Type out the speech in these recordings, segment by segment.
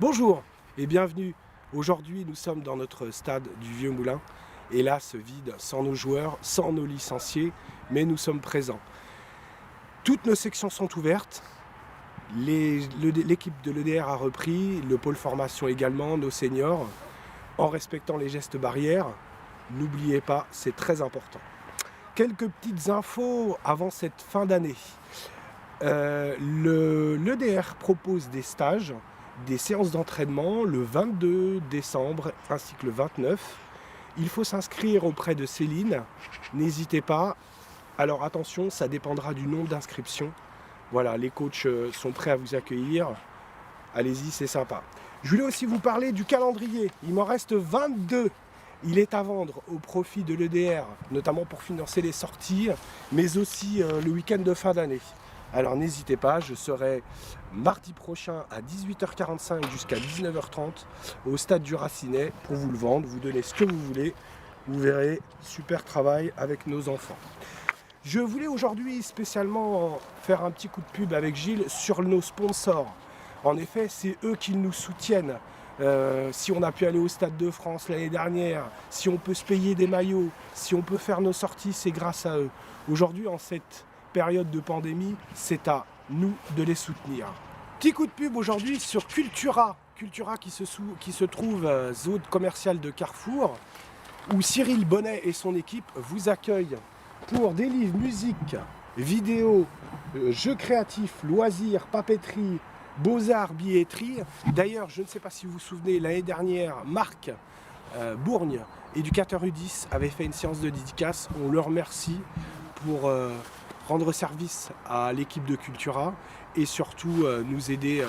Bonjour et bienvenue. Aujourd'hui, nous sommes dans notre stade du Vieux Moulin. Hélas, vide, sans nos joueurs, sans nos licenciés, mais nous sommes présents. Toutes nos sections sont ouvertes. L'équipe de l'EDR a repris, le pôle formation également, nos seniors, en respectant les gestes barrières. N'oubliez pas, c'est très important. Quelques petites infos avant cette fin d'année. L'EDR propose des stages, des séances d'entraînement le 22 décembre ainsi que le 29. Il faut s'inscrire auprès de Céline, n'hésitez pas. Alors attention, ça dépendra du nombre d'inscriptions. Voilà, les coachs sont prêts à vous accueillir. Allez-y, c'est sympa. Je voulais aussi vous parler du calendrier. Il m'en reste 22. Il est à vendre au profit de l'EDR, notamment pour financer les sorties, mais aussi le week-end de fin d'année. Alors n'hésitez pas, je serai mardi prochain à 18h45 jusqu'à 19h30 au stade du Racinet pour vous le vendre, vous donner ce que vous voulez. Vous verrez, super travail avec nos enfants. Je voulais aujourd'hui spécialement faire un petit coup de pub avec Gilles sur nos sponsors. En effet, c'est eux qui nous soutiennent. Si on a pu aller au Stade de France l'année dernière, si on peut se payer des maillots, si on peut faire nos sorties, c'est grâce à eux. Aujourd'hui, en cette période de pandémie, c'est à nous de les soutenir. Petit coup de pub aujourd'hui sur Cultura. Cultura qui se trouve zone commerciale de Carrefour, où Cyril Bonnet et son équipe vous accueillent pour des livres, musique, vidéos, jeux créatifs, loisirs, papeterie, beaux-arts, billetterie. D'ailleurs, je ne sais pas si vous vous souvenez, l'année dernière, Marc Bourgne, éducateur U10, avait fait une séance de dédicace. On le remercie pour rendre service à l'équipe de Cultura et surtout nous aider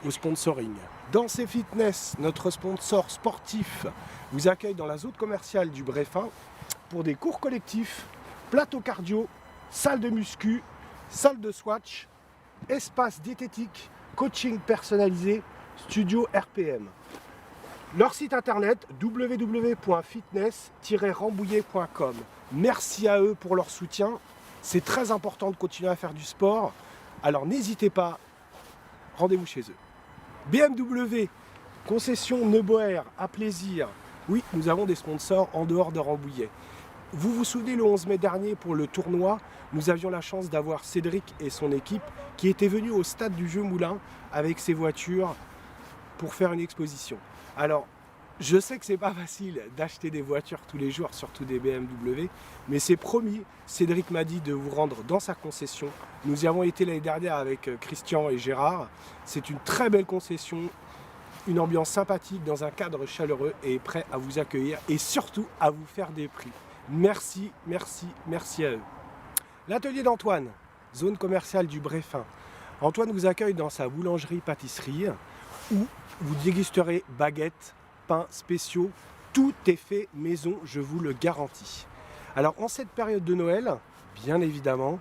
au sponsoring. Danse et Fitness, notre sponsor sportif, vous accueille dans la zone commerciale du Breffin pour des cours collectifs, plateau cardio, salle de muscu, salle de swatch, espace diététique, coaching personnalisé, studio RPM. Leur site internet www.fitness-rambouillet.com. Merci à eux pour leur soutien. C'est très important de continuer à faire du sport. Alors n'hésitez pas, rendez-vous chez eux. BMW, concession Neuboer, à plaisir. Oui, nous avons des sponsors en dehors de Rambouillet. Vous vous souvenez, le 11 mai dernier, pour le tournoi, nous avions la chance d'avoir Cédric et son équipe qui étaient venus au stade du Vieux Moulin avec ses voitures pour faire une exposition. Alors, je sais que c'est pas facile d'acheter des voitures tous les jours, surtout des BMW, mais c'est promis, Cédric m'a dit de vous rendre dans sa concession. Nous y avons été l'année dernière avec Christian et Gérard. C'est une très belle concession, une ambiance sympathique dans un cadre chaleureux et prêt à vous accueillir et surtout à vous faire des prix. Merci, merci, merci à eux. L'atelier d'Antoine, zone commerciale du Breffin. Antoine vous accueille dans sa boulangerie-pâtisserie où vous dégusterez baguettes, pains spéciaux. Tout est fait maison, je vous le garantis. Alors en cette période de Noël, bien évidemment,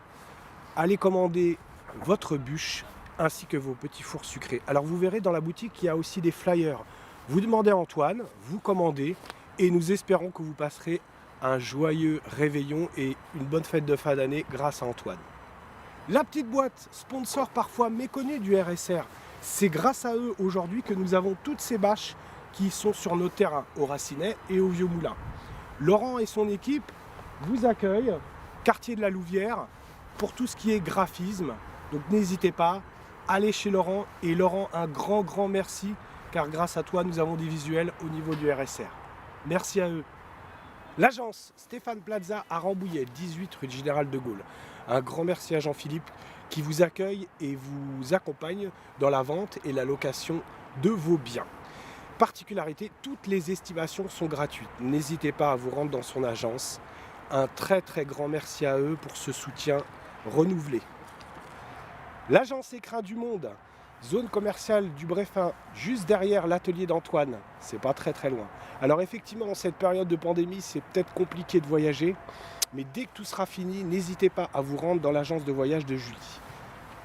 allez commander votre bûche ainsi que vos petits fours sucrés. Alors vous verrez dans la boutique, il y a aussi des flyers. Vous demandez à Antoine, vous commandez et nous espérons que vous passerez un joyeux réveillon et une bonne fête de fin d'année grâce à Antoine. La petite boîte, sponsor parfois méconnu du RSR, c'est grâce à eux aujourd'hui que nous avons toutes ces bâches qui sont sur nos terrains, au Racinet et au Vieux Moulin. Laurent et son équipe vous accueillent, quartier de la Louvière, pour tout ce qui est graphisme. Donc n'hésitez pas, allez chez Laurent. Et Laurent, un grand merci, car grâce à toi, nous avons des visuels au niveau du RSR. Merci à eux. L'agence Stéphane Plaza à Rambouillet, 18 rue du Général de Gaulle. Un grand merci à Jean-Philippe qui vous accueille et vous accompagne dans la vente et la location de vos biens. Particularité, toutes les estimations sont gratuites. N'hésitez pas à vous rendre dans son agence. Un très grand merci à eux pour ce soutien renouvelé. L'agence Écrin du Monde, zone commerciale du Breffin, juste derrière l'atelier d'Antoine. C'est pas très loin. Alors effectivement, en cette période de pandémie, c'est peut-être compliqué de voyager. Mais dès que tout sera fini, n'hésitez pas à vous rendre dans l'agence de voyage de Julie.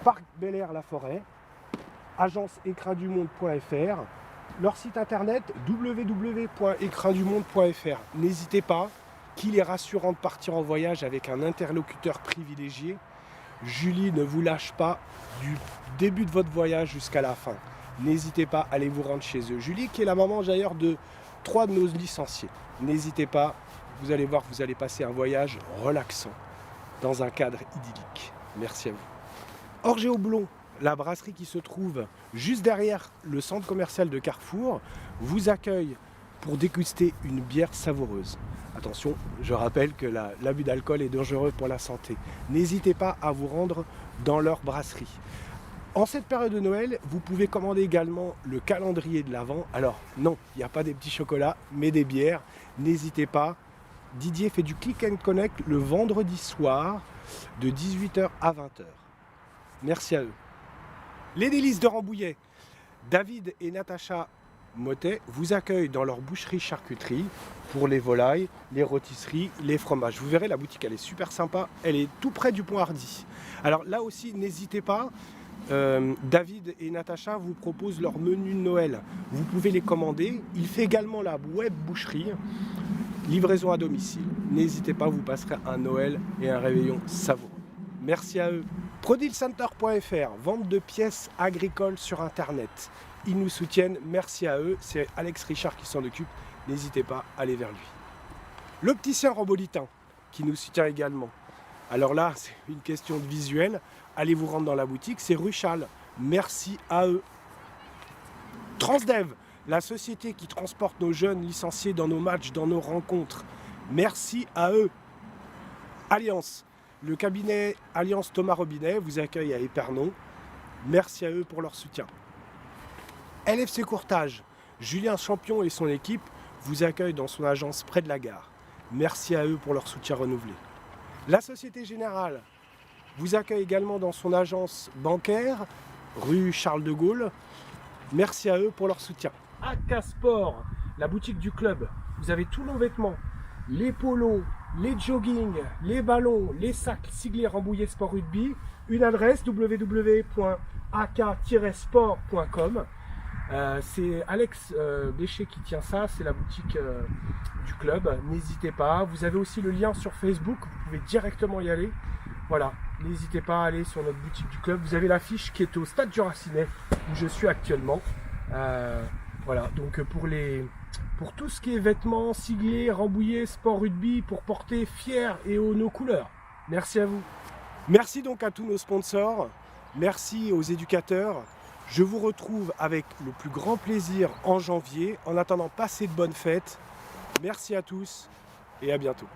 Parc Bel Air La Forêt, agence-écrindumonde.fr, leur site internet www.écrindumonde.fr. N'hésitez pas, qu'il est rassurant de partir en voyage avec un interlocuteur privilégié. Julie ne vous lâche pas du début de votre voyage jusqu'à la fin. n'hésitez pas à aller vous rendre chez eux. Julie, qui est la maman d'ailleurs de 3 de nos licenciés. N'hésitez pas, vous allez voir, vous allez passer un voyage relaxant dans un cadre idyllique. Merci à vous. Orgéo-Blon, la brasserie qui se trouve juste derrière le centre commercial de Carrefour, vous accueille pour déguster une bière savoureuse. Attention, je rappelle que l'abus d'alcool est dangereux pour la santé. N'hésitez pas à vous rendre dans leur brasserie. En cette période de Noël, vous pouvez commander également le calendrier de l'Avent. Alors non, il n'y a pas des petits chocolats, mais des bières. N'hésitez pas. Didier fait du click and connect le vendredi soir de 18h à 20h. Merci à eux. Les délices de Rambouillet, David et Natacha Motet vous accueillent dans leur boucherie-charcuterie pour les volailles, les rôtisseries, les fromages. Vous verrez, la boutique, elle est super sympa. Elle est tout près du Pont Hardy. Alors là aussi, n'hésitez pas. David et Natacha vous proposent leur menu de Noël. Vous pouvez les commander. Il fait également la web boucherie. Livraison à domicile. N'hésitez pas, vous passerez un Noël et un réveillon savoureux. Merci à eux. Prodilcenter.fr, vente de pièces agricoles sur Internet. Ils nous soutiennent, merci à eux. C'est Alex Richard qui s'en occupe. N'hésitez pas à aller vers lui. L'opticien Rambolitain qui nous soutient également. Alors là, c'est une question de visuel. Allez vous rendre dans la boutique, c'est Ruchal. Merci à eux. Transdev, la société qui transporte nos jeunes licenciés dans nos matchs, dans nos rencontres. Merci à eux. Alliance, le cabinet Alliance Thomas Robinet vous accueille à Épernon. Merci à eux pour leur soutien. LFC Courtage, Julien Champion et son équipe vous accueillent dans son agence près de la gare. Merci à eux pour leur soutien renouvelé. La Société Générale vous accueille également dans son agence bancaire, rue Charles de Gaulle. Merci à eux pour leur soutien. Acasport, la boutique du club. Vous avez tous nos vêtements, les polos, les joggings, les ballons, les sacs siglés Rambouillet Sport Rugby. Une adresse www.ak-sport.com. C'est Alex Bécher qui tient ça, c'est la boutique du club. N'hésitez pas. Vous avez aussi le lien sur Facebook, vous pouvez directement y aller. Voilà, n'hésitez pas à aller sur notre boutique du club. Vous avez l'affiche qui est au stade du Racinet où je suis actuellement. Voilà, donc pour tout ce qui est vêtements, siglés, Rambouillet, sport rugby, pour porter fiers et haut nos couleurs. Merci à vous. Merci donc à tous nos sponsors. Merci aux éducateurs. Je vous retrouve avec le plus grand plaisir en janvier. En attendant, passez de bonnes fêtes. Merci à tous et à bientôt.